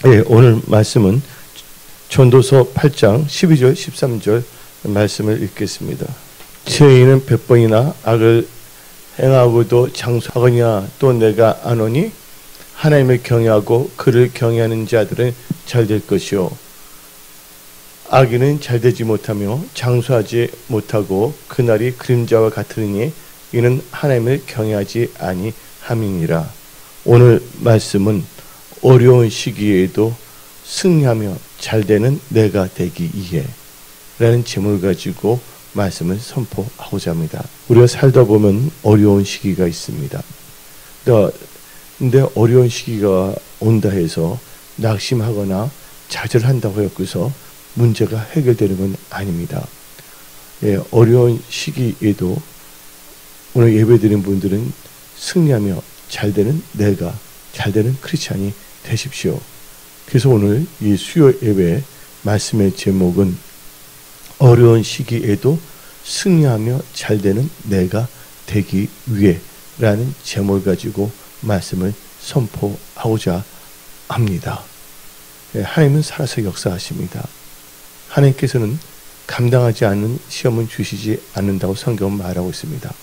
예, 오늘 말씀은 전도서 8장 12절 13절 말씀을 읽겠습니다. 죄인은 100번이나 악을 행하고도 장수하거냐 또 내가 아노니 하나님을 경외하고 그를 경외하는 자들은 잘 될 것이요 악인은 잘 되지 못하며 장수하지 못하고 그날이 그림자와 같으니 이는 하나님을 경외하지 아니함이니라. 오늘 말씀은 어려운 시기에도 승리하며 잘되는 내가 되기 위해 라는 제목을 가지고 말씀을 선포하고자 합니다. 우리가 살다 보면 어려운 시기가 있습니다. 근데 어려운 시기가 온다 해서 낙심하거나 좌절한다고 해서 문제가 해결되는 건 아닙니다. 예, 어려운 시기에도 오늘 예배드린 분들은 승리하며 잘되는 내가 잘되는 크리스찬이 되십시오. 그래서 오늘 이 수요 예배 말씀의 제목은 어려운 시기에도 승리하며 잘되는 내가 되기 위해 라는 제목을 가지고 말씀을 선포하고자 합니다. 하나님은 살아서 역사하십니다. 하나님께서는 감당하지 않는 시험은 주시지 않는다고 성경은 말하고 있습니다.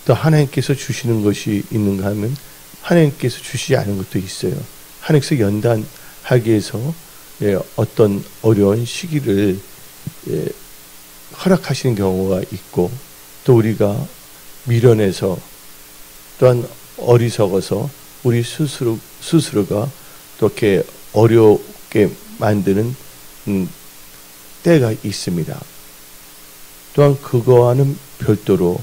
또 하나님께서 주시는 것이 있는가 하면 하나님께서 주시지 않은 것도 있어요. 하나님께서 연단하기 위해서 어떤 어려운 시기를 허락하시는 경우가 있고 또 우리가 미련해서 또한 어리석어서 우리 스스로가 또 이렇게 어렵게 만드는 때가 있습니다. 또한 그거와는 별도로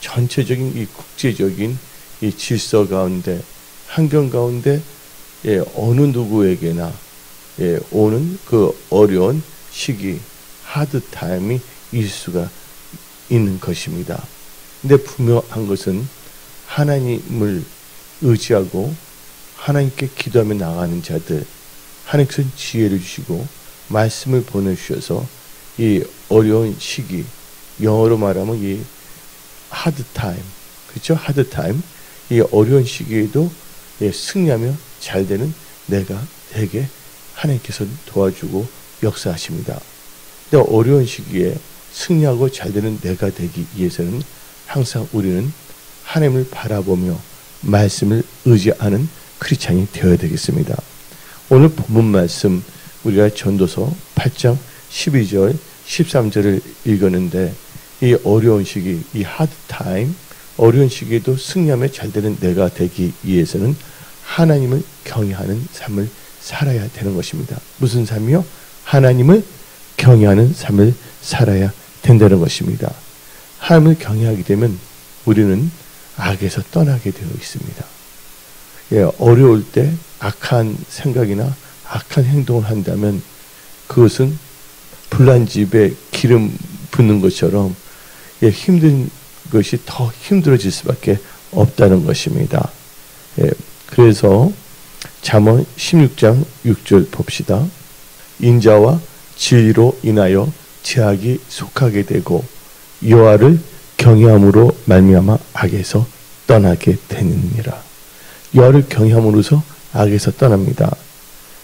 전체적인 이 국제적인 이 질서 가운데 환경 가운데 어느 누구에게나 오는 그 어려운 시기 하드 타임이 있을 수가 있는 것입니다. 근데 분명한 것은 하나님을 의지하고 하나님께 기도하며 나가는 자들 하나님께서 지혜를 주시고 말씀을 보내주셔서 이 어려운 시기 영어로 말하면 이 하드 타임 그렇죠? 하드 타임 이 어려운 시기에도 승리하며 잘되는 내가 되게 하나님께서 도와주고 역사하십니다. 근데 어려운 시기에 승리하고 잘되는 내가 되기 위해서는 항상 우리는 하나님을 바라보며 말씀을 의지하는 크리스찬이 되어야 되겠습니다. 오늘 본문 말씀 우리가 전도서 8장 12절 13절을 읽었는데 이 어려운 시기 이 하드 타임 어려운 시기에도 승리하며 잘되는 내가 되기 위해서는 하나님을 경외하는 삶을 살아야 되는 것입니다. 무슨 삶이요? 하나님을 경외하는 삶을 살아야 된다는 것입니다. 하나님을 경외하게 되면 우리는 악에서 떠나게 되어 있습니다. 어려울 때 악한 생각이나 악한 행동을 한다면 그것은 불난 집에 기름 붓는 것처럼 힘든 것이 더 힘들어질 수밖에 없다는 것입니다. 그래서 잠언 16장 6절 봅시다. 인자와 진리로 인하여 죄악이 속하게 되고 여호와를 경외함으로 말미암아 악에서 떠나게 되느니라. 여호와를 경외함으로써 악에서 떠납니다.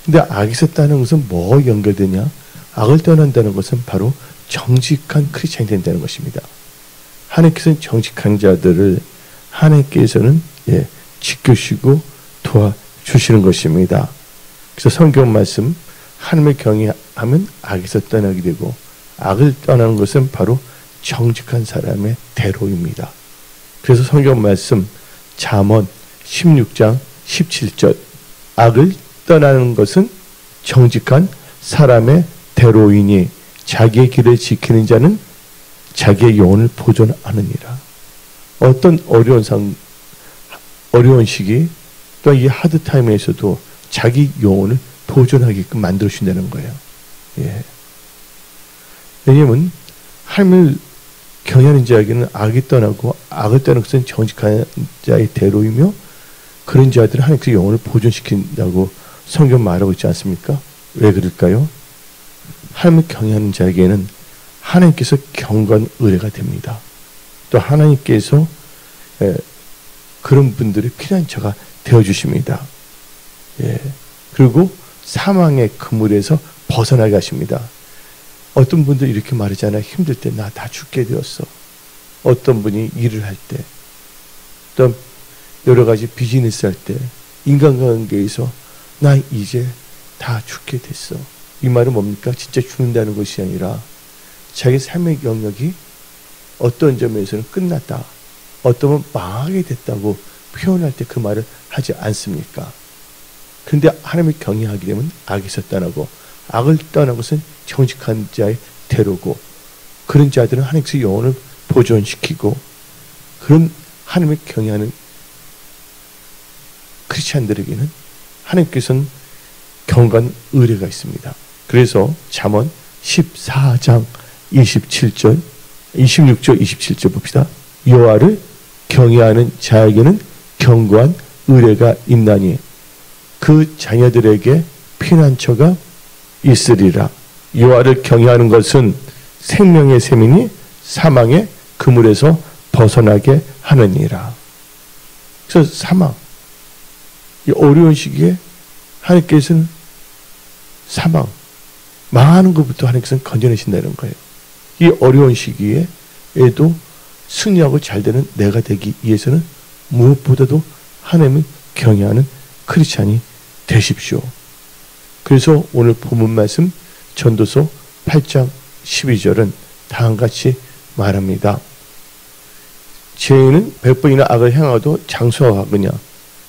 근데 악에서 떠나는 것은 뭐 연결되냐? 악을 떠난다는 것은 바로 정직한 크리스찬이 된다는 것입니다. 하나님께서는 정직한 자들을 하나님께서는 지켜주시고 도와주시는 것입니다. 그래서 성경 말씀 하나님을 경외하면 악에서 떠나게 되고 악을 떠나는 것은 바로 정직한 사람의 대로입니다. 그래서 성경 말씀 잠언 16장 17절 악을 떠나는 것은 정직한 사람의 대로이니 자기의 길을 지키는 자는 자기의 영혼을 보존하느니라. 어떤 어려운 시기 또 이 하드 타임에서도 자기 영혼을 보존하게끔 만들어 주신다는 거예요. 왜냐하면 하나님을 경외하는 자에게는 악이 떠나고 악을 떠나는 것은 정직한 자의 대로이며 그런 자들은 하나님께서 영혼을 보존시킨다고 성경 말하고 있지 않습니까? 왜 그럴까요? 하나님을 경외하는 자에게는 하나님께서 경건 의뢰가 됩니다. 또 하나님께서 그런 분들이 피난처가 되어주십니다. 그리고 사망의 그물에서 벗어나게 하십니다. 어떤 분들 이렇게 말하잖아요. 힘들 때 나 다 죽게 되었어. 어떤 분이 일을 할 때, 또 여러 가지 비즈니스 할 때, 인간관계에서 나 이제 다 죽게 됐어. 이 말은 뭡니까? 진짜 죽는다는 것이 아니라 자기 삶의 영역이 어떤 점에서는 끝났다. 어떤 분 망하게 됐다고 표현할 때 그 말을 하지 않습니까? 그런데 하나님을 경외하게 되면 악에서 떠나고, 악을 떠난 것은 정직한 자의 대로고, 그런 자들은 하나님께서 영혼을 보존시키고, 그런 하나님을 경외하는 크리스찬들에게는 하나님께서는 경건 의뢰가 있습니다. 그래서 잠언 14장 27절, 26절, 27절 봅시다. 여호와를 경외하는 자에게는 견고한 의뢰가 있나니 그 자녀들에게 피난처가 있으리라. 여호와를 경외하는 것은 생명의 셈이니 사망의 그물에서 벗어나게 하느니라. 그래서 사망, 이 어려운 시기에 하나님께서는 사망, 망하는 것부터 하나님께서는 건져내신다는 거예요. 이 어려운 시기에도 승리하고 잘되는 내가 되기 위해서는 무엇보다도 하나님을 경외하는 크리스찬이 되십시오. 그래서 오늘 본문 말씀 전도서 8장 12절은 다음과 같이 말합니다. 죄인은 100번이나 악을 행하도 장수하거냐.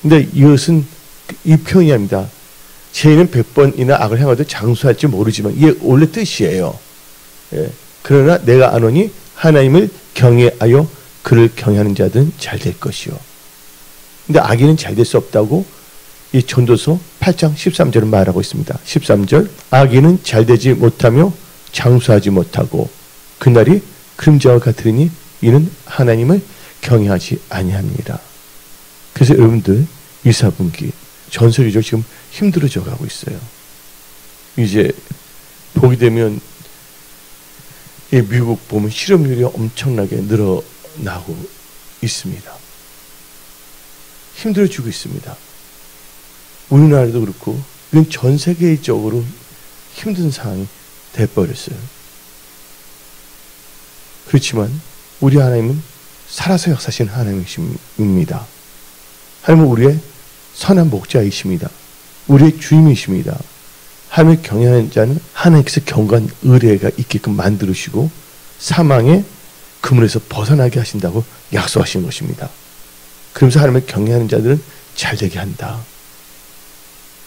근데 이것은 이 표현이 아닙니다. 죄인은 100번이나 악을 행하도 장수할지 모르지만 이게 원래 뜻이에요. 예. 그러나 내가 아노니 하나님을 경외하여 그를 경외하는 자들은 잘 될 것이요. 근데 악인은 잘 될 수 없다고 이 전도서 8장 13절은 말하고 있습니다. 13절, 악인은 잘 되지 못하며 장수하지 못하고 그날이 그림자와 같으리니 이는 하나님을 경외하지 아니합니다. 그래서 여러분들 이 4분기 전 세계적으로 지금 힘들어져 가고 있어요. 이제 보게 되면 이 미국 보면 실업률이 엄청나게 늘어나고 있습니다. 힘들어지고 있습니다. 우리나라도 그렇고 이건 전 세계적으로 힘든 상황이 돼버렸어요. 그렇지만 우리 하나님은 살아서 역사하시는 하나님이십니다. 하나님은 우리의 선한 목자이십니다. 우리의 주임이십니다. 하나님을 경외하는 자는 하나님께서 경건 의뢰가 있게끔 만들으시고 사망의 그물에서 벗어나게 하신다고 약속하신 것입니다. 그러면서 하나님을 경외하는 자들은 잘되게 한다.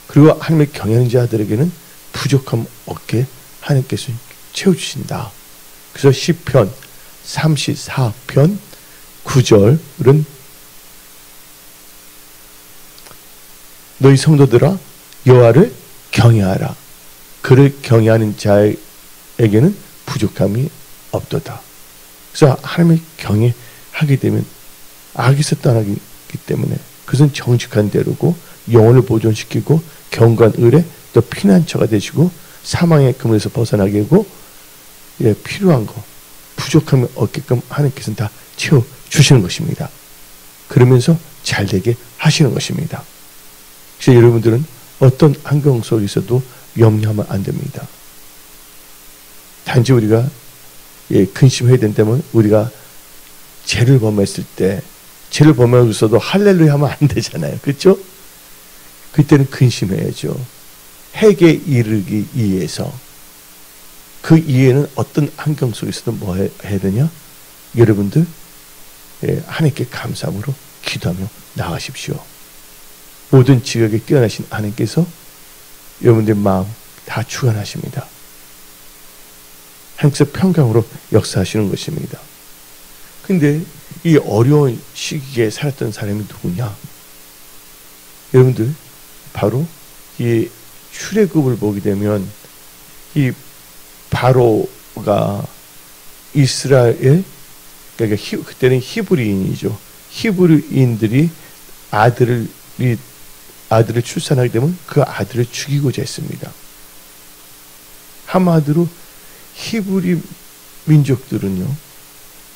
그리고 하나님을 경외하는 자들에게는 부족함 없게 하나님께서 채워주신다. 그래서 시편 34편 9절은 너희 성도들아 여호와를 경외하라. 그를 경외하는 자에게는 부족함이 없도다. 그래서 하나님을 경외하게 되면 악에서 떠나기 때문에 그것은 정직한 대로고 영혼을 보존시키고 경건 의뢰 또 피난처가 되시고 사망의 그물에서 벗어나게 하고 필요한 거 부족함이 없게끔 하나님께서는 다 채워주시는 것입니다. 그러면서 잘되게 하시는 것입니다. 그래서 여러분들은 어떤 환경 속에서도 염려하면 안 됩니다. 단지 우리가 근심해야 된다면 우리가 죄를 범했을 때 죄를 범하고서도 할렐루야 하면 안 되잖아요. 그렇죠? 그때는 근심해야죠. 핵에 이르기 위해서 그 이해는 어떤 환경 속에서도 뭐 해야 되냐? 여러분들 하나님께 감사함으로 기도하며 나가십시오. 모든 지각에 뛰어나신 하나님께서 여러분들의 마음 다 주관하십니다. 하나님께서 평강으로 역사하시는 것입니다. 근데 이 어려운 시기에 살았던 사람이 누구냐? 여러분들 바로 이 출애굽을 보게 되면 이 바로가 이스라엘 그러니까 그때는 히브리인이죠. 히브리인들이 아들을 출산하게 되면 그 아들을 죽이고자 했습니다. 한마디로 히브리 민족들은요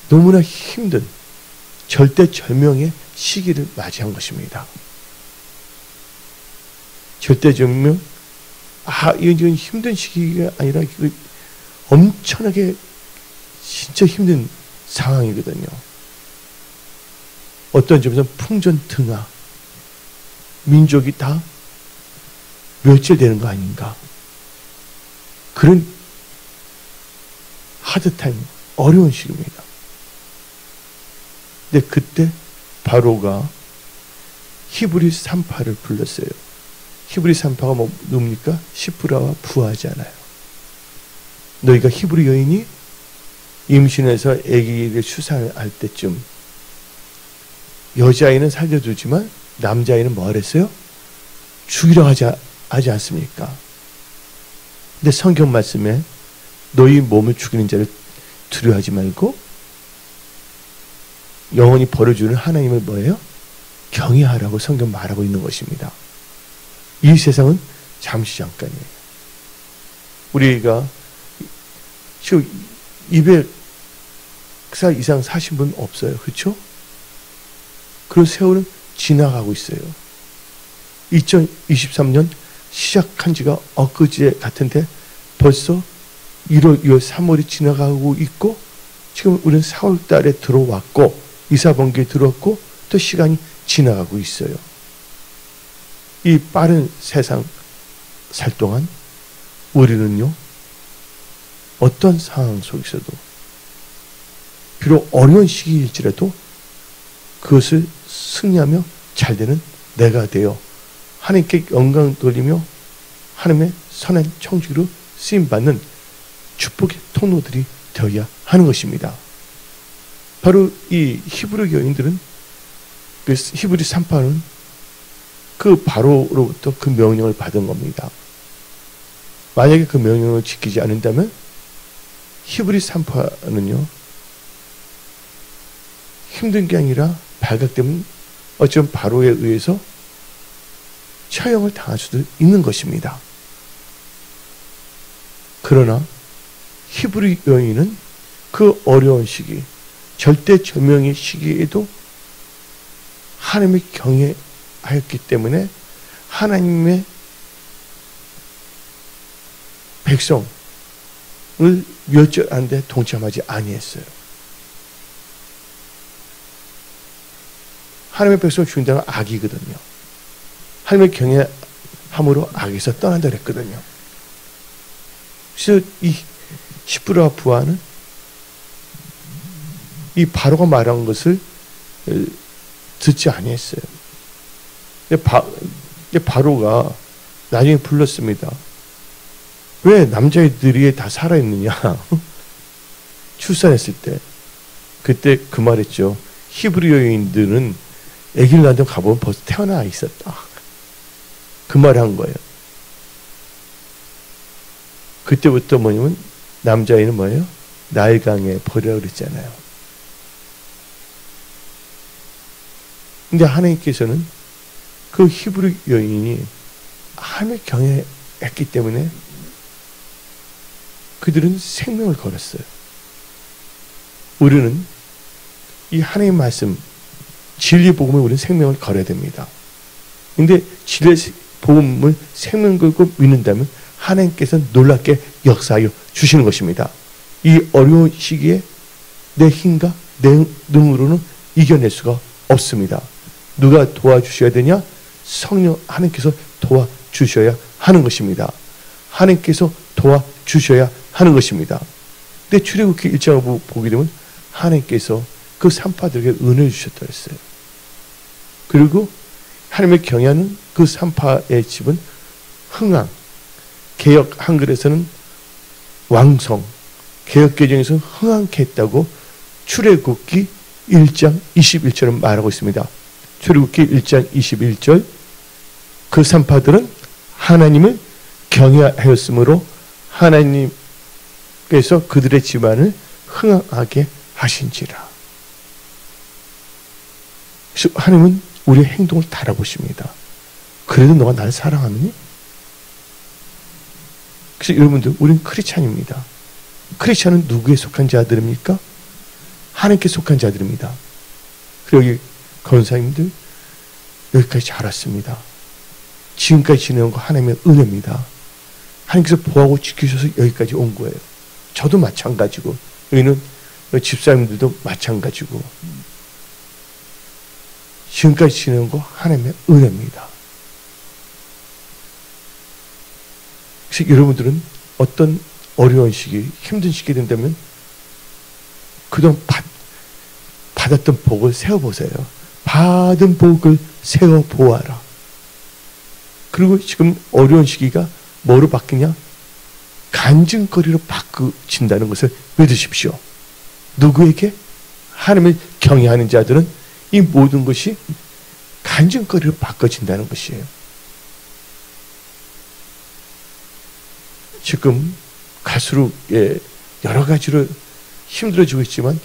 너무나 힘든 절대절명의 시기를 맞이한 것입니다. 절대절명 이건 힘든 시기가 아니라 엄청나게 진짜 힘든 상황이거든요. 어떤 점에서 풍전등화, 민족이 다 멸절되는 거 아닌가. 그런 하드타임, 어려운 시기입니다. 근데 그때 바로가 히브리 산파를 불렀어요. 히브리 산파가 뭡니까? 시프라와 부하잖아요. 너희가 히브리 여인이 임신해서 아기를 출산할 때쯤 여자아이는 살려두지만 남자아이는 뭐 하랬어요? 죽이라고 하지 않습니까? 근데 성경 말씀에 너희 몸을 죽이는 자를 두려워하지 말고 영원히 벌어주는 하나님을 뭐예요? 경외하라고 성경 말하고 있는 것입니다. 이 세상은 잠시 잠깐이에요. 우리가 지금 200살 이상 사신 분 없어요. 그렇죠? 그런 세월은 지나가고 있어요. 2023년 시작한 지가 엊그제 같은데 벌써 1월, 2월, 3월이 지나가고 있고 지금 우리는 4월 달에 들어왔고 이사번기에 들어왔고 또 시간이 지나가고 있어요. 이 빠른 세상 살 동안 우리는요, 어떤 상황 속에서도 비록 어려운 시기일지라도 그것을 승리하며 잘되는 내가 되어 하나님께 영광 돌리며 하나님의 선한 청지기로 쓰임받는 축복의 통로들이 되어야 하는 것입니다. 바로 이 히브리 여인들은, 그 히브리 산파는 그 바로로부터 그 명령을 받은 겁니다. 만약에 그 명령을 지키지 않는다면 히브리 산파는요, 힘든 게 아니라 발각되면 어쩌면 바로에 의해서 처형을 당할 수도 있는 것입니다. 그러나 히브리 여인은 그 어려운 시기, 절대절명의 시기에도 하나님을 경외하였기 때문에 하나님의 백성을 멸절하는 데 동참하지 아니했어요. 하나님의 백성을 죽인다는 건 악이거든요. 하나님을 경외함으로 악에서 떠난다 그랬거든요. 그래서 이 시프라와 부하는 이 바로가 말한 것을 듣지 아니했어요. 바로가 나중에 불렀습니다. 왜 남자애들이 다 살아있느냐? 출산했을 때. 그때 그 말했죠. 히브리 여인들은 아기를 낳는 가보면 벌써 태어나 있었다. 그 말을 한 거예요. 그때부터 뭐냐면 남자애는 뭐예요? 나일강에 버리라고 그랬잖아요. 근데 하나님께서는 그 히브리 여인이 하나님을 경외했기 때문에 그들은 생명을 걸었어요. 우리는 이 하나님의 말씀, 진리 복음을 우리는 생명을 걸어야 됩니다. 근데 진리 복음을 생명 걸고 믿는다면 하나님께서 놀랍게 역사하여 주시는 것입니다. 이 어려운 시기에 내 힘과 내 능으로는 이겨낼 수가 없습니다. 누가 도와주셔야 되냐? 성령 하나님께서 도와주셔야 하는 것입니다. 하나님께서 도와주셔야 하는 것입니다. 근데 출애굽기 1장을 보게 되면 하나님께서 그 산파들에게 은혜를 주셨다고 했어요. 그리고 하나님을 경외하는 그 산파의 집은 흥왕, 개역 한글에서는 왕성, 개역개정에서는 흥왕케 했다고 출애굽기 1장 21절은 말하고 있습니다. 출애굽기 1장 21절, 그 산파들은 하나님을 경외하였으므로 하나님께서 그들의 집안을 흥왕하게 하신지라. 그래서 하나님은 우리의 행동을 달아보십니다. 그래도 너가 나를 사랑하느니? 그래서 여러분들, 우리는 크리스찬입니다. 크리스찬은 누구에 속한 자들입니까? 하나님께 속한 자들입니다. 그리고 여기 권사님들 여기까지 잘 왔습니다. 지금까지 지내온 거 하나님의 은혜입니다. 하나님께서 보호하고 지키셔서 여기까지 온 거예요. 저도 마찬가지고 여기는 집사님들도 마찬가지고 지금까지 지내는 거 하나님의 은혜입니다. 그래서 여러분들은 어떤 어려운 시기, 힘든 시기 된다면 그동안 받았던 복을 세워보세요. 받은 복을 세워보아라. 그리고 지금 어려운 시기가 뭐로 바뀌냐? 간증거리로 바꾸진다는 것을 믿으십시오. 누구에게? 하나님을 경외하는 자들은 이 모든 것이 간증거리로 바꿔진다는 것이에요. 지금 갈수록 여러 가지로 힘들어지고 있지만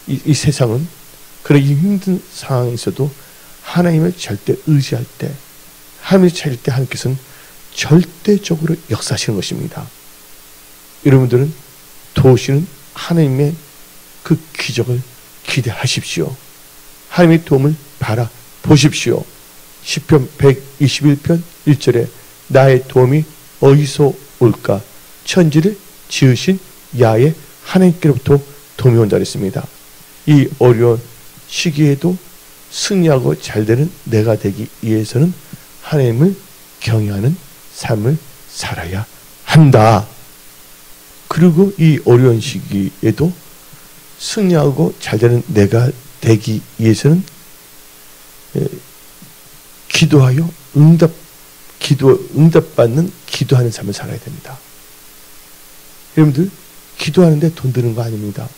이 세상은 그런 힘든 상황에서도 하나님을 절대 의지할 때, 하나님을 찾을 때 하나님께서는 절대적으로 역사하시는 것입니다. 여러분들은 도우시는 하나님의 그 기적을 기대하십시오. 하나님의 도움을 바라보십시오. 시편 121편 1절에 나의 도움이 어디서 올까? 천지를 지으신 야의 하나님께로부터 도움이 온다 그랬습니다. 이 어려운 시기에도 승리하고 잘되는 내가 되기 위해서는 하나님을 경외하는 삶을 살아야 한다. 그리고 이 어려운 시기에도 승리하고 잘되는 내가 되기 위해서는 기도하여 응답받는 기도하는 삶을 살아야 됩니다. 여러분들 기도하는데 돈 드는 거 아닙니다.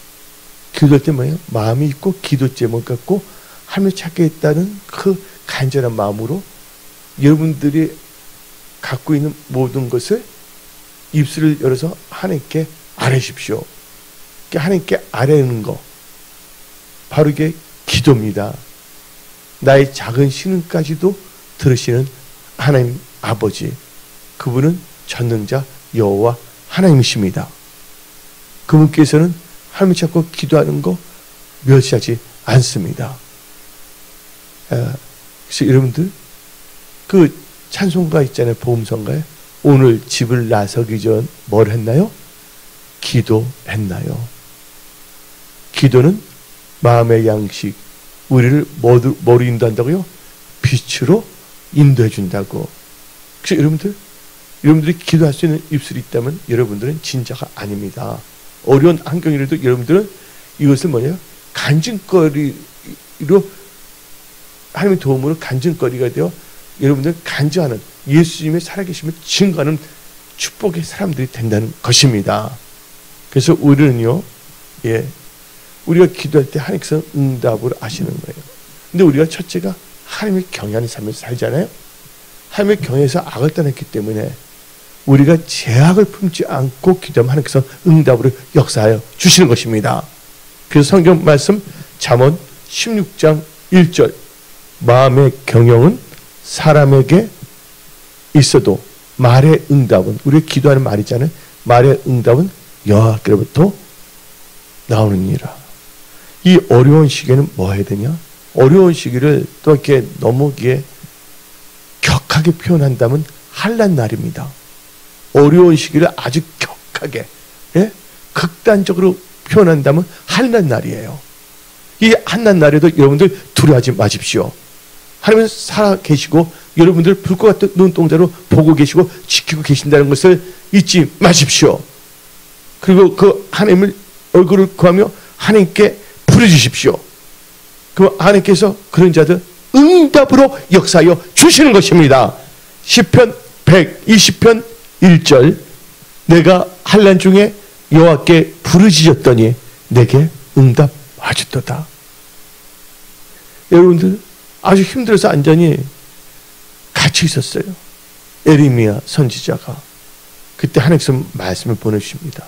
기도할 때 뭐예요? 마음이 있고 기도 제목 갖고 하나님을 찾겠다는 그 간절한 마음으로 여러분들이 갖고 있는 모든 것을 입술을 열어서 하나님께 아뢰십시오. 하나님께 아뢰는 거 바로 이게 기도입니다. 나의 작은 신음까지도 들으시는 하나님 아버지, 그분은 전능자 여호와 하나님이십니다. 그분께서는 하나님 찾고 기도하는 거 멸시하지 않습니다. 그래서 여러분들 그 찬송가 있잖아요. 복음성가에 오늘 집을 나서기 전 뭘 했나요? 기도했나요? 기도는 마음의 양식, 우리를 뭐로 인도한다고요? 빛으로 인도해 준다고. 그래서 여러분들이 기도할 수 있는 입술이 있다면 여러분들은 진짜가 아닙니다. 어려운 환경이라도 여러분들은 이것을 뭐냐? 간증거리로, 하나님의 도움으로 간증거리가 되어 여러분들 간증하는, 예수님의 살아계심을 증거하는 축복의 사람들이 된다는 것입니다. 그래서 우리는요, 우리가 기도할 때 하나님께서 응답을 하시는 거예요. 근데 우리가 첫째가 하나님을 경외하는 삶을 살잖아요. 하나님을 경외해서 악을 떠났기 때문에 우리가 죄악을 품지 않고 기도하면 하나님께서 응답으로 역사하여 주시는 것입니다. 그래서 성경 말씀 잠언 16장 1절 마음의 경영은 사람에게 있어도 말의 응답은, 우리가 기도하는 말이잖아요. 말의 응답은 여호와께로부터 나오느니라. 이 어려운 시기에는 뭐 해야 되냐? 어려운 시기를 또 이렇게 너무 격하게 표현한다면 환난 날입니다. 어려운 시기를 아주 격하게, 극단적으로 표현한다면 환난 날이에요. 이 환난 날에도 여러분들 두려워하지 마십시오. 하나님은 살아 계시고 여러분들 불꽃 같은 눈동자로 보고 계시고 지키고 계신다는 것을 잊지 마십시오. 그리고 그 하나님을 얼굴을 구하며 하나님께 부르짖으십시오. 그럼 하나님께서 그런 자들 응답으로 역사하여 주시는 것입니다. 시편 120편 1절 내가 환난 중에 여호와께 부르짖었더니 내게 응답하셨도다. 여러분들 아주 힘들어서 완전히 갇혀 있었어요. 에레미야 선지자가. 그때 하나님께서 말씀을 보내주십니다.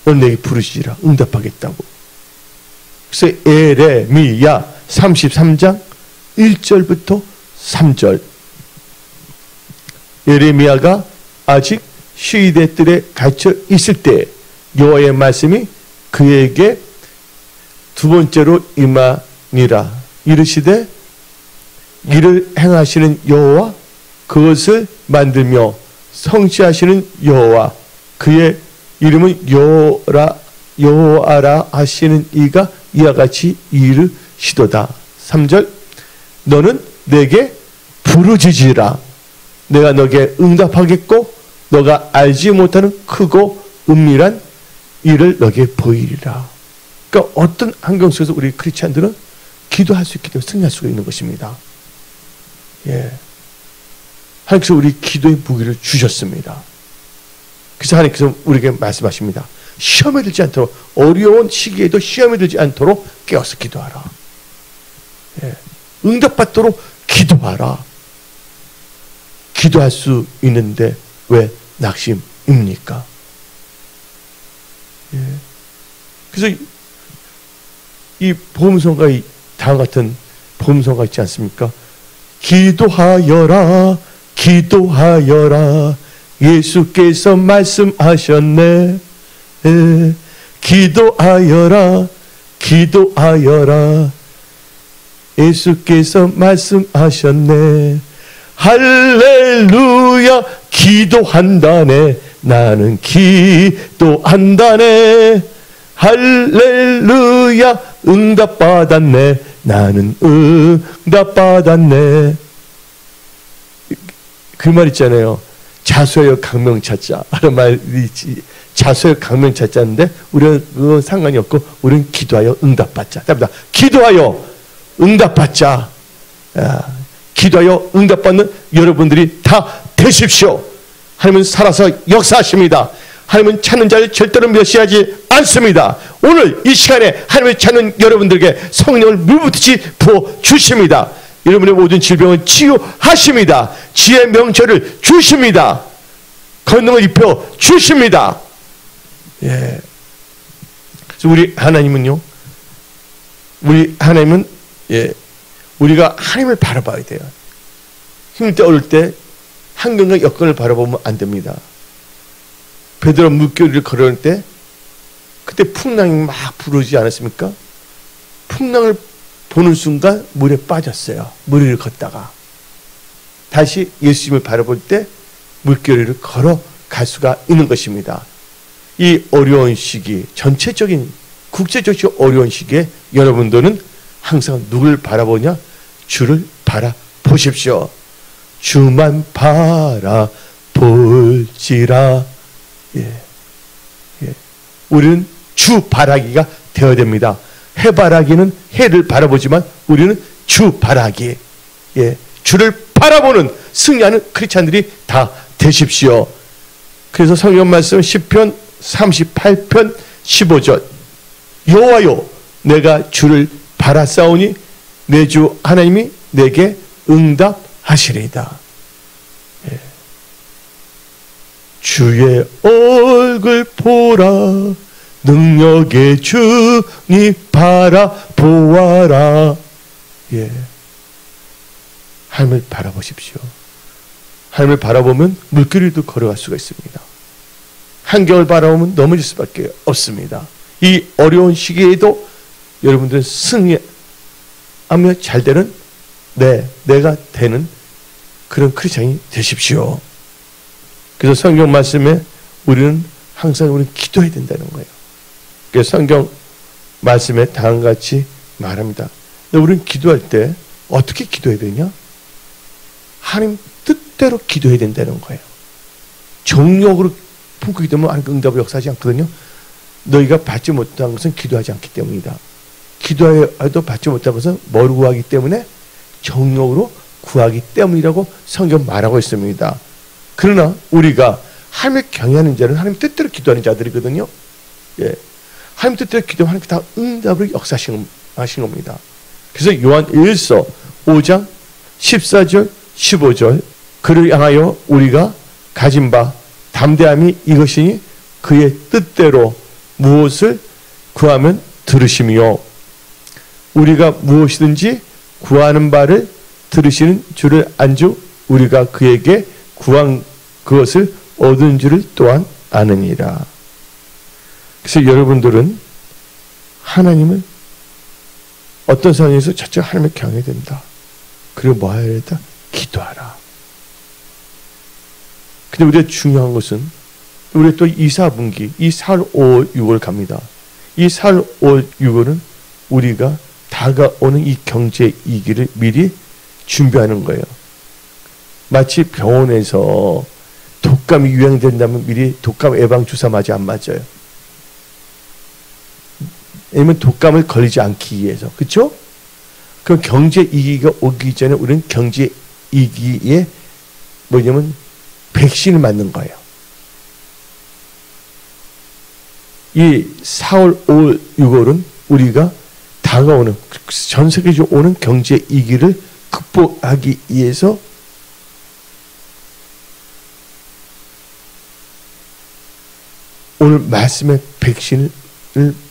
오늘 내게 부르짖으라 응답하겠다고. 그래서 에레미야 33장 1절부터 3절 에레미야가 아직 시위대 뜰에 갇혀 있을 때 여호와의 말씀이 그에게 두 번째로 임하니라. 이르시되 이를 행하시는 여호와 그것을 만들며 성취하시는 여호와, 그의 이름은 여호와라 하시는 이가 이와 같이 이르시도다. 3절, 너는 내게 부르짖으라. 내가 너에게 응답하겠고 너가 알지 못하는 크고 은밀한 일을 너에게 보이리라. 그러니까 어떤 환경 속에서 우리 크리스찬들은 기도할 수 있기 때문에 승리할 수가 있는 것입니다. 예. 하나님께서 우리 기도의 무기를 주셨습니다. 그래서 하나님께서 우리에게 말씀하십니다. 시험에 들지 않도록, 어려운 시기에도 시험에 들지 않도록 깨어서 기도하라. 예. 응답받도록 기도하라. 기도할 수 있는데 왜 낙심입니까? 예. 그래서 이 복음성가, 다음 같은 복음성가 있지 않습니까? 기도하여라, 기도하여라, 예수께서 말씀하셨네. 예. 기도하여라, 기도하여라, 예수께서 말씀하셨네. 할렐루야, 기도한다네. 나는 기도한다네. 할렐루야, 응답받았네. 나는 응답받았네. 그 말 있잖아요. 자수하여 강명 찾자 하는 말이 있지. 자수하여 강명 찾자인데 우리는 그건 상관이 없고 우리는 기도하여 응답받자. 답니다. 기도하여 응답받자. 기도하여 응답받는 여러분들이 다 되십시오. 하나님은 살아서 역사하십니다. 하나님은 찾는 자를 절대로 멸시하지 않습니다. 오늘 이 시간에 하나님을 찾는 여러분들에게 성령을 물붓듯이 부어주십니다. 여러분의 모든 질병을 치유하십니다. 지혜의 명철을 주십니다. 권능을 입혀 주십니다. 예. 그래서 우리 하나님은요, 예, 우리가 하나님을 바라봐야 돼요. 힘들 때, 어릴 때 환경과 여건을 바라보면 안 됩니다. 베드로 물결을 걸어올 때 그때 풍랑이 막 불어오지 않았습니까? 풍랑을 보는 순간 물에 빠졌어요. 물 위를 걷다가 다시 예수님을 바라볼 때 물결을 걸어갈 수가 있는 것입니다. 이 어려운 시기, 전체적인 국제적으로 어려운 시기에 여러분들은 항상 누굴 바라보냐? 주를 바라보십시오. 주만 바라볼지라. 예. 예. 우리는 주 바라기가 되어야 됩니다. 해바라기는 해를 바라보지만 우리는 주 바라기, 예, 주를 바라보는 승리하는 크리스찬들이 다 되십시오. 그래서 성경 말씀 시편 38편 15절, 여호와여 내가 주를 바라싸우니 내 주 하나님이 내게 응답하시리이다. 예. 주의 얼굴 보라, 능력의 주니 바라보아라. 예. 하나님을 바라보십시오. 하나님을 바라보면 물길도 걸어갈 수가 있습니다. 한겨울 바라보면 넘어질 수밖에 없습니다. 이 어려운 시기에도 여러분들은 승리하며 잘되는, 내가 되는 그런 크리스찬이 되십시오. 그래서 성경 말씀에 우리는 항상 우리는 기도해야 된다는 거예요. 그래서 성경 말씀에 다음과 같이 말합니다. 우리는 기도할 때 어떻게 기도해야 되냐? 하나님 뜻대로 기도해야 된다는 거예요. 정욕으로 품고 기도하면 하나님 응답을 역사하지 않거든요. 너희가 받지 못한 것은 기도하지 않기 때문이다. 기도해도 받지 못한 것은 뭐로 구하기 때문에? 정욕으로 구하기 때문이라고 성경 말하고 있습니다. 그러나 우리가 하나님을 경외하는 자는 하나님 뜻대로 기도하는 자들이거든요. 예. 하나님 뜻대로 기도하면 하나님 다 응답을 역사하신 겁니다. 그래서 요한 1서 5장 14절 15절, 그를 향하여 우리가 가진 바 담대함이 이것이니 그의 뜻대로 무엇을 구하면 들으시며 우리가 무엇이든지 구하는 바를 들으시는 줄을 안주 우리가 그에게 구한 그것을 얻은 줄을 또한 아느니라. 그래서 여러분들은 하나님을 어떤 상황에서 첫째 하나님을 경외해야 된다. 그리고 뭐 해야 된다? 기도하라. 근데 우리가 중요한 것은 우리 또 2, 4분기, 이 4월, 5월, 6월 갑니다. 이 4월, 5월, 6월은 우리가 다가오는 이 경제 위기를 미리 준비하는 거예요. 마치 병원에서 독감이 유행된다면 미리 독감 예방주사 맞아 안 맞아요? 왜냐면 독감을 걸리지 않기 위해서. 그렇죠? 그럼 경제 위기가 오기 전에 우리는 경제 위기에 뭐냐면 백신을 맞는 거예요. 이 4월, 5월, 6월은 우리가 다가오는 전 세계적으로 오는 경제 위기를 극복하기 위해서 오늘 말씀의 백신을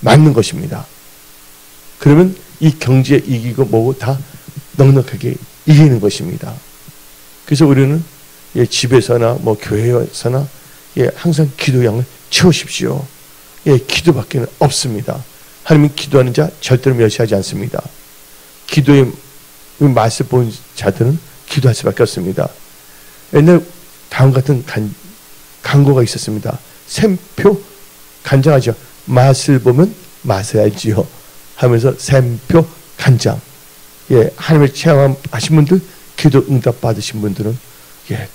맞는 것입니다. 그러면 이 경제 위기고 뭐고 다 넉넉하게 이기는 것입니다. 그래서 우리는 집에서나 뭐 교회에서나 항상 기도량을 채우십시오. 기도밖에는 없습니다. 하나님은 기도하는 자 절대로 멸시하지 않습니다. 기도의 맛을 본 자들은 기도할 수밖에 없습니다. 옛날 다음 같은 광고가 있었습니다. 샘표 간장하죠. 맛을 보면 맛을 알지요 하면서 샘표 간장. 하나님을 체험하신 분들, 기도 응답 받으신 분들은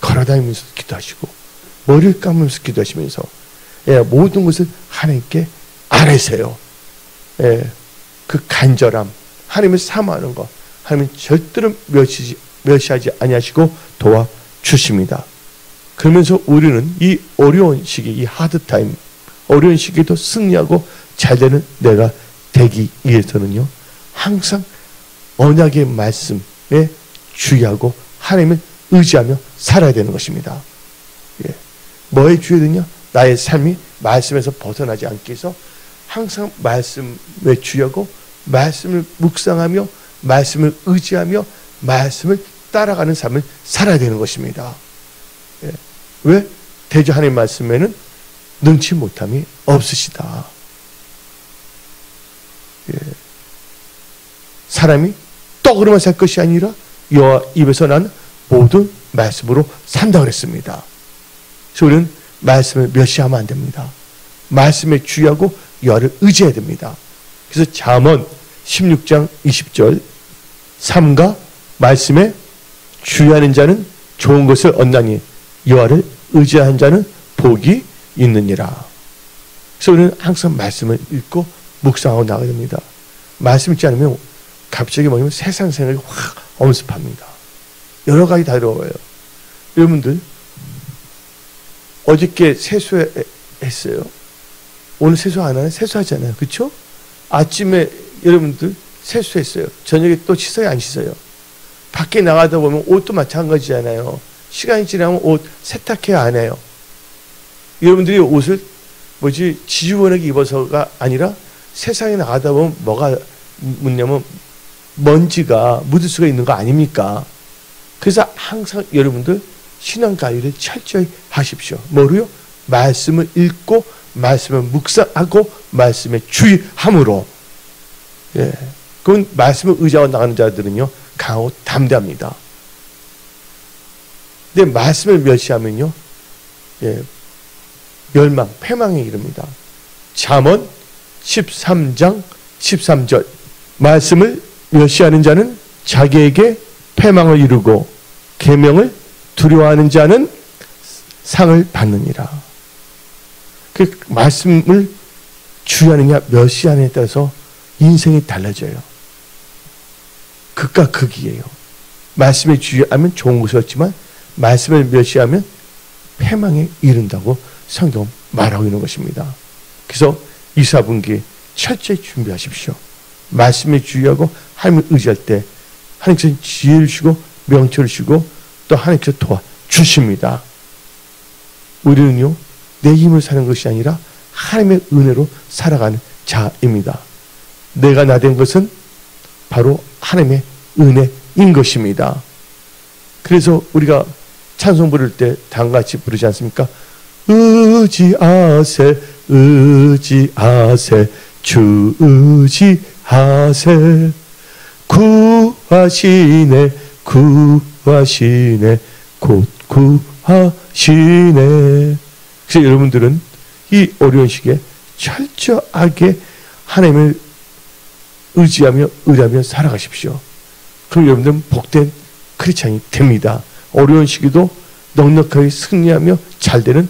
걸어다니면서 기도하시고 머리를 감으면서 기도하시면서 모든 것을 하나님께 아뢰세요. 그 간절함, 하나님을 사모하는 것, 하나님은 절대로 멸시하지 아니하시고 도와주십니다. 그러면서 우리는 이 어려운 시기, 이 하드타임, 어려운 시기도 승리하고 잘되는 내가 되기 위해서는요, 항상 언약의 말씀에 주의하고 하나님을 의지하며 살아야 되는 것입니다. 뭐에 주의하느냐? 나의 삶이 말씀에서 벗어나지 않기 위해서 항상 말씀에 주의하고 말씀을 묵상하며 말씀을 의지하며 말씀을 따라가는 삶을 살아야 되는 것입니다. 왜? 대저 하나님 말씀에는 능치 못함이 없으시다. 사람이 떡으로만 살 것이 아니라 여호와 입에서 난 모든 말씀으로 산다 그랬습니다. 그래서 우리는 말씀을 멸시하면 안 됩니다. 말씀에 주의하고 여호와를 의지해야 됩니다. 그래서 잠언 16장 20절 삼가 말씀에 주의하는 자는 좋은 것을 얻나니 여호와를 의지한 자는 복이 있느니라. 그래서 우리는 항상 말씀을 읽고 묵상하고 나가야 됩니다. 말씀 읽지 않으면 갑자기 뭐냐면 세상 생각이 확 엄습합니다. 여러 가지 다르워요. 여러분들 어저께 세수했어요. 오늘 세수 안 하나요? 세수하잖아요. 그렇죠? 아침에 여러분들 세수했어요. 저녁에 또 씻어요? 안 씻어요? 밖에 나가다 보면 옷도 마찬가지잖아요. 시간이 지나면 옷 세탁해야 안 해요. 여러분들이 옷을 지저분하게 입어서가 아니라 세상에 나가다 보면 뭐가 묻냐면 먼지가 묻을 수가 있는 거 아닙니까? 그래서 항상 여러분들 신앙관리를 철저히 하십시오. 뭐로요? 말씀을 읽고 말씀을 묵상하고 말씀에 주의함으로. 그건 말씀을 의지하고 나가는 자들은요 강하고 담대합니다. 근데 말씀을 멸시하면요 멸망, 패망에 이릅니다. 잠언 13장 13절 말씀을 멸시하는 자는 자기에게 패망을 이루고 계명을 두려워하는 자는 상을 받느니라. 그 말씀을 주의하느냐 멸시하느냐에 따라서 인생이 달라져요. 극과 극이에요. 말씀에 주의하면 좋은 것이 없지만 말씀을 멸시하면 패망에 이른다고 성경 말하고 있는 것입니다. 그래서 2, 4분기 철저히 준비하십시오. 말씀에 주의하고 하나님을 의지할 때 하나님께서 지혜를 주시고 명철을 주시고 또 하나님께서 도와주십니다. 우리는요 내 힘을 사는 것이 아니라 하나님의 은혜로 살아가는 자입니다. 내가 나된 것은 바로 하나님의 은혜인 것입니다. 그래서 우리가 찬송 부를 때 다음같이 부르지 않습니까? 의지하세 의지하세 주 의지하세 구하시네 구하시네 곧 하시네. 그래서 여러분들은 이 어려운 시기에 철저하게 하나님을 의지하며 의뢰하며 살아가십시오. 그럼 여러분들은 복된 크리스찬이 됩니다. 어려운 시기도 넉넉하게 승리하며 잘되는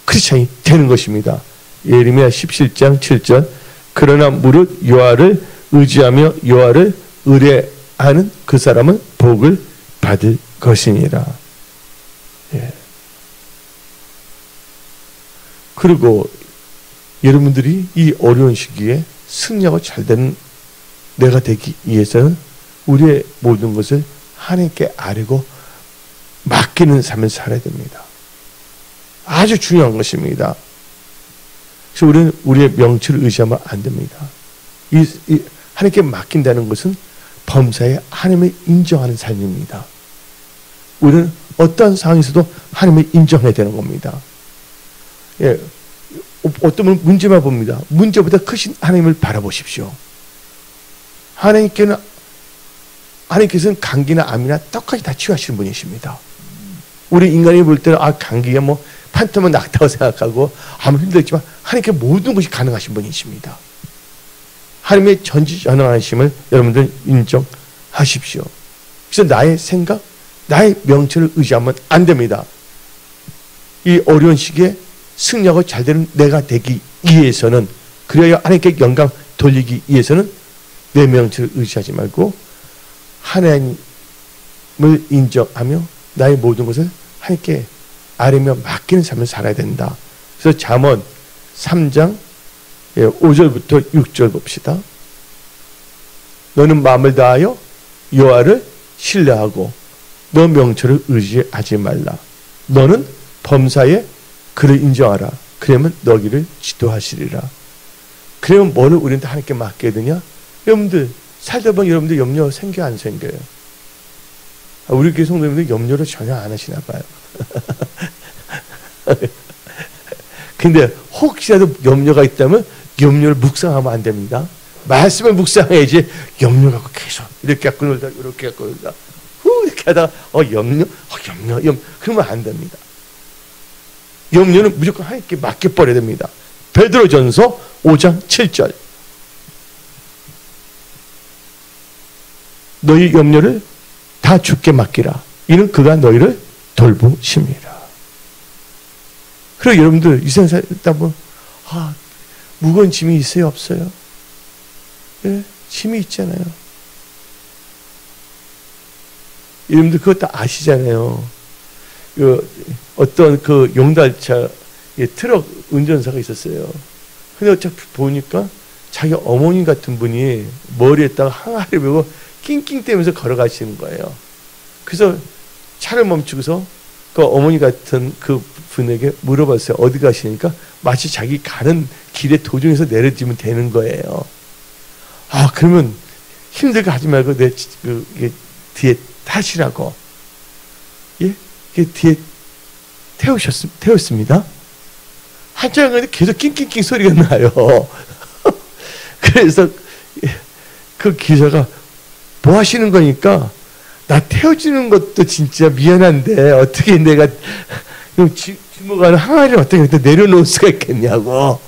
크리스찬이 되는 것입니다. 예레미야 17장 7절 그러나 무릇 여호와를 의지하며 여호와를 의뢰하는 그 사람은 복을 받을 것이니라. 예. 그리고 여러분들이 이 어려운 시기에 승리하고 잘되는 내가 되기 위해서는 우리의 모든 것을 하나님께 아뢰고 맡기는 삶을 살아야 됩니다. 아주 중요한 것입니다. 그래서 우리는 우리의 명철을 의지하면 안 됩니다. 하나님께 맡긴다는 것은 범사에 하나님을 인정하는 삶입니다. 우리는 어떠한 상황에서도 하나님을 인정해야 되는 겁니다. 예, 어떤 분은 문제만 봅니다. 문제보다 크신 하나님을 바라보십시오. 하나님께서는 감기나 암이나 똑같이 다 치유하시는 분이십니다. 우리 인간이 볼 때는 감기가 뭐 판터면 낫다고 생각하고 아무리 힘들지만 하나님께 모든 것이 가능하신 분이십니다. 하나님의 전지전능하심을 여러분들 인정하십시오. 그래서 나의 생각, 나의 명철을 의지하면 안 됩니다. 이 어려운 시기에 승리하고 잘되는 내가 되기 위해서는, 그래야 하나님께 영광 돌리기 위해서는 내 명철을 의지하지 말고 하나님을 인정하며 나의 모든 것을 하나님께 아뢰며 맡기는 삶을 살아야 된다. 그래서 잠언 3장 5절부터 6절 봅시다. 너는 마음을 다하여 여호와를 신뢰하고 너 명철을 의지하지 말라. 너는 범사에 그를 인정하라. 그러면 너희를 지도하시리라. 그러면 뭐를 우리는 하나님께 맡게 되냐? 여러분들 살다 보면 여러분들 염려 생겨 안 생겨요? 우리 교회 성도님들 염려를 전혀 안 하시나 봐요. 근데 혹시라도 염려가 있다면 염려를 묵상하면 안 됩니다. 말씀을 묵상해야지 염려 갖고 계속 이렇게 갖고 놀다 이렇게 갖고 놀다 이렇게 하다가 염려 그러면 안 됩니다. 염려는 무조건 하나님께 맡겨버려야 됩니다. 베드로전서 5장 7절 너희 염려를 다 주께 맡기라. 이는 그가 너희를 돌보심이라. 그리고 여러분들 이 세상에 살다 보면 무거운 짐이 있어요 없어요? 예? 짐이 있잖아요. 여러분들 그거 다 아시잖아요. 어떤 용달차 트럭 운전사가 있었어요. 근데 어차피 보니까 자기 어머니 같은 분이 머리에다가 항아리를 메고 낑낑대면서 걸어가시는 거예요. 그래서 차를 멈추고서 그 어머니 같은 그 분에게 물어봤어요. 어디 가시니까 마치 자기 가는 길에 도중에서 내려지면 되는 거예요. 그러면 힘들게 하지 말고 내 뒤에 타시라고. 예? 뒤에 태웠습니다. 한참 가는데 계속 낑낑낑 소리가 나요. 그래서 그 기사가 뭐 하시는 거니까 나 태워주는 것도 진짜 미안한데 어떻게 내가 주먹하는 항아리를 어떻게 내려놓을 수가 있겠냐고.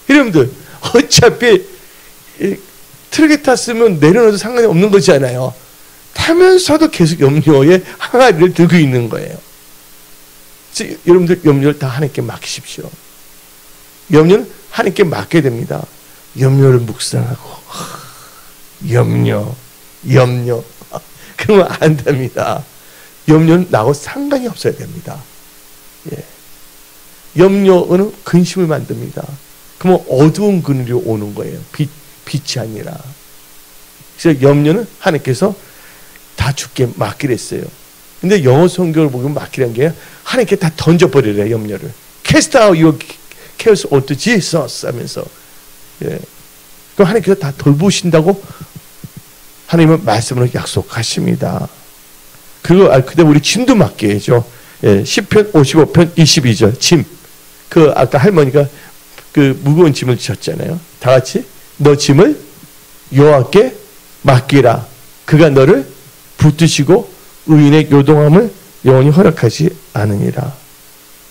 여러분들 어차피 트럭에 탔으면 내려놓어도 상관이 없는 거잖아요. 타면서도 계속 염려에 항아리를 들고 있는 거예요. 여러분들 염려를 다 하나님께 맡기십시오. 염려는 하나님께 맡게 됩니다. 염려를 묵상하고 염려 그러면 안 됩니다. 염려는 나하고 상관이 없어야 됩니다. 예. 염려는 근심을 만듭니다. 그러면 어두운 그늘이 오는 거예요. 빛이 아니라. 그래서 염려는 하나님께서 다 주께 맡기랬어요. 근데 영어 성경을 보면 맡기란 게 하나님께 다 던져버리래. 염려를. Cast out your cares onto Jesus 하면서. 예. 그럼 하나님께서 다 돌보신다고 하나님은 말씀으로 약속하십니다. 그리고 그다음 우리 짐도 맡겨야죠. 예, 시편 55편 22절 짐. 아까 할머니가 무거운 짐을 지셨잖아요. 다 같이 너 짐을 여호와께 맡기라. 그가 너를 붙드시고 의인의 요동함을 영원히 허락하지 않으니라.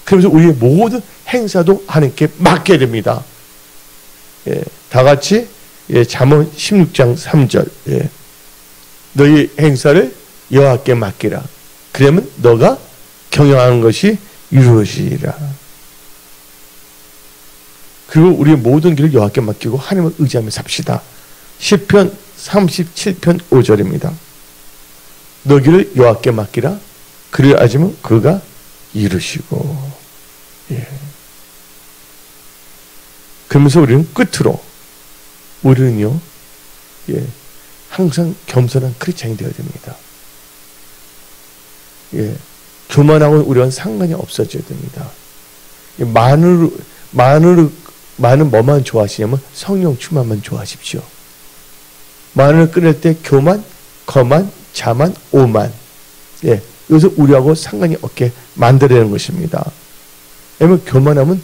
그러면서 우리의 모든 행사도 하나님께 맡게 됩니다. 예, 다 같이 잠언 16장 3절 너희 행사를 여호와께 맡기라. 그러면 너가 경영하는 것이 이루어지리라. 그리고 우리의 모든 길을 여호와께 맡기고 하나님을 의지하며 삽시다. 시편 37편 5절입니다. 너 길을 여호와께 맡기라. 그를 아시면 그가 이루시고. 예. 그러면서 우리는 끝으로 우리는요, 항상 겸손한 크리스찬이 되어야 됩니다. 교만하고는 우리와는 상관이 없어져야 됩니다. 많은 뭐만 좋아하시냐면 성령 충만만 좋아하십시오. 많을 끊을 때 교만, 거만, 자만, 오만. 여기서 우리하고 상관이 없게 만들어내는 것입니다. 왜냐하면 교만하면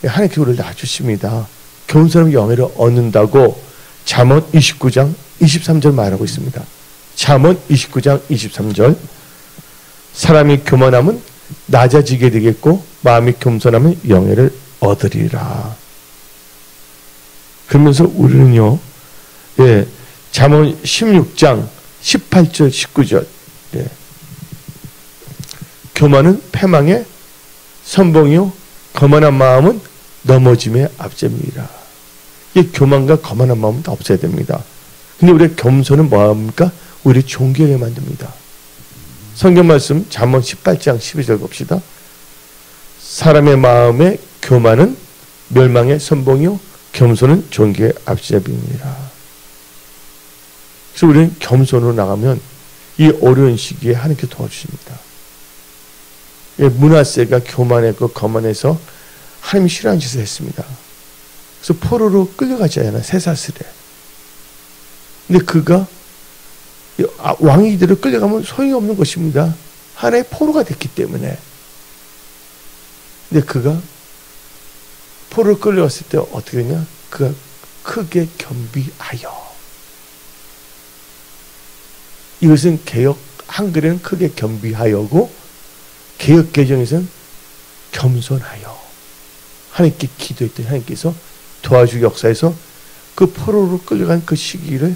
하나님께서 우리를 놔주십니다. 겸손하면 영예를 얻는다고 잠언 29장 23절 말하고 있습니다. 잠언 29장 23절 사람이 교만하면 낮아지게 되겠고 마음이 겸손하면 영예를 얻으리라. 그러면서 우리는요, 잠언 16장 18절 19절 교만은 패망의 선봉이요 거만한 마음은 넘어짐의 앞제입니다. 이 교만과 거만한 마음은 다 없어야 됩니다. 근데 우리의 겸손은 뭐합니까? 우리를 존귀하게 만듭니다. 성경 말씀 잠언 18장 12절 봅시다. 사람의 마음의 교만은 멸망의 선봉이요 겸손은 존귀의 앞제입니다. 그래서 우리는 겸손으로 나가면 이 어려운 시기에 하나님께 도와주십니다. 므낫세가 교만했고 거만해서 하나님이 싫어하는 짓을 했습니다. 그래서 포로로 끌려가잖아요. 쇠사슬에. 근데 그가 왕이 이대로 끌려가면 소용이 없는 것입니다. 하나의 포로가 됐기 때문에. 근데 그가 포로로 끌려갔을 때 어떻게 되냐? 그가 크게 겸비하여. 이것은 개역 한글에는 크게 겸비하여고 개역 개정에서는 겸손하여. 하나님께 기도했더니 하나님께서 도와주기 역사에서 그 포로로 끌려간 그 시기를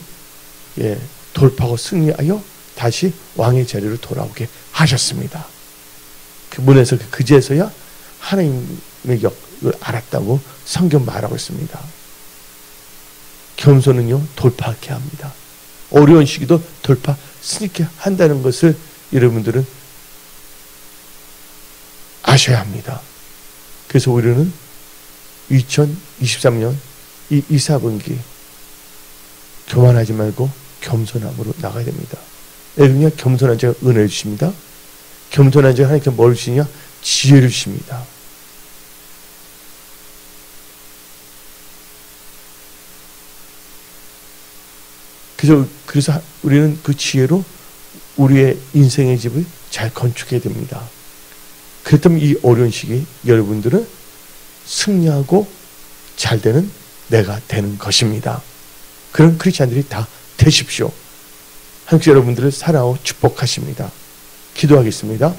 돌파하고 승리하여 다시 왕의 자리로 돌아오게 하셨습니다. 그 문에서 그제서야 하나님의 역을 알았다고 성경 말하고 있습니다. 겸손은요 돌파하게 합니다. 어려운 시기도 돌파 승리케 한다는 것을 여러분들은 아셔야 합니다. 그래서 우리는 2023년 이 4분기 교만하지 말고 겸손함으로 나가야 됩니다. 그냥 겸손한 자가 은혜를 주십니다. 겸손한 자가 하나님께 뭘 주시냐? 지혜를 주십니다. 그래서 우리는 그 지혜로 우리의 인생의 집을 잘 건축해야 됩니다. 그렇다면 이 어려운 시기에 여러분들은 승리하고 잘 되는 내가 되는 것입니다. 그런 크리스찬들이 다 되십시오. 하나님께서 여러분들을 사랑하고 축복하십니다. 기도하겠습니다.